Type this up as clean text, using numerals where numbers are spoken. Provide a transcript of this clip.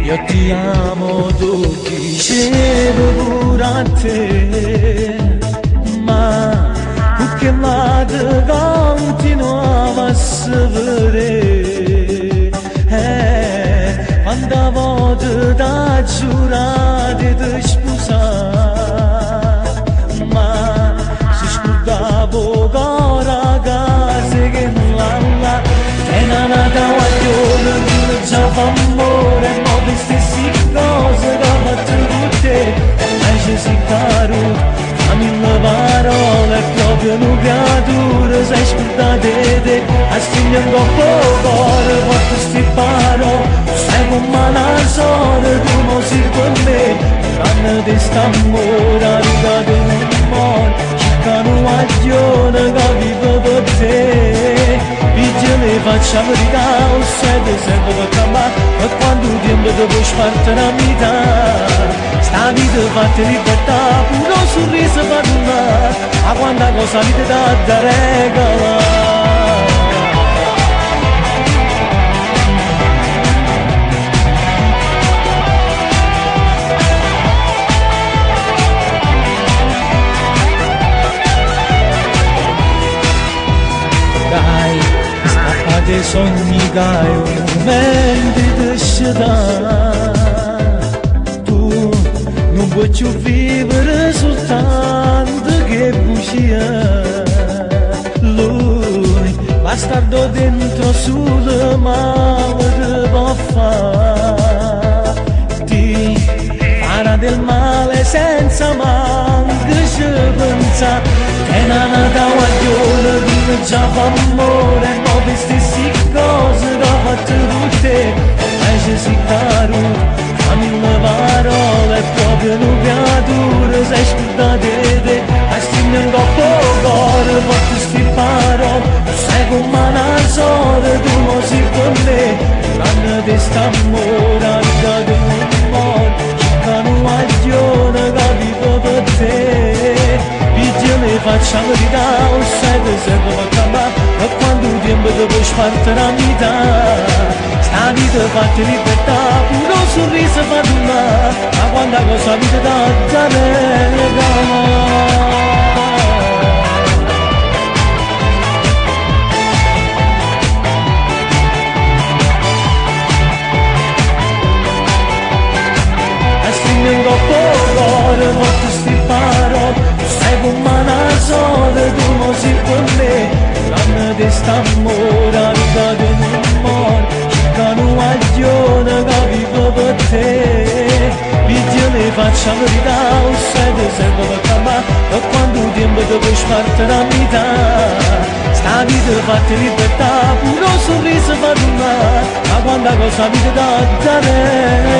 Io ti amo, tu dicevo pure a te, ma che vado continuavo a sapere, quante volte t'ho giurato di sposare, ma si scordavo ancora casa che là, e non andavo a giorno, già fa amore, ma le stesse cose che ho fatto con te, invece si caro, fammi le parole, proprio una creatura, sei scordate te, a stigno un po' cuore, porto sti parole, sai come una sola, tu non sei con me, tranne di st'amore, arrivato in un mondo, cercano un aglione che vivo per te. Le faccia verità, o sempre per cambiare, e quando il tempo ti puoi spartire la vita, sta vita fatta libertà, pure un sorriso fa tornare, a quanta cosa vita da regalare. Dei sogni che hai un momento di scelta, tu non puoi più vivere soltanto che bugia, lui bastardo dentro sul male ti può fare, ti farà del male senza manco ci pensa, e non da guaglione di già fa amore, ma le stesse cose che ho fatto con te, invece si caro, fammi le parole, proprio una creatura, sei scordate te, a stigno un po' cuore, porto sti parole, sai come una sola, tu non sei con me, tranne di st'amore, arrivato in un mondo, cercano un aglione che vivo per te. Le faccia verità, o sempre per cambiare, e quando il tempo ti puoi spartire la vita, sta vita fatta libertà, pure un sorriso fa tornare, ma quanta cosa vita da regalare. Un po' cuore, porto sti parole, sai come una sola, tu non sei con me, tranne di st'amore, arrivato in un mondo, cercano un aglione che vivo per te, vedi le faccia verità, o sempre per cambiare, e quando il tempo ti puoi spartire la vita, sta vita fatta libertà, pure un sorriso fa tornare, ma quanta cosa vita da dare.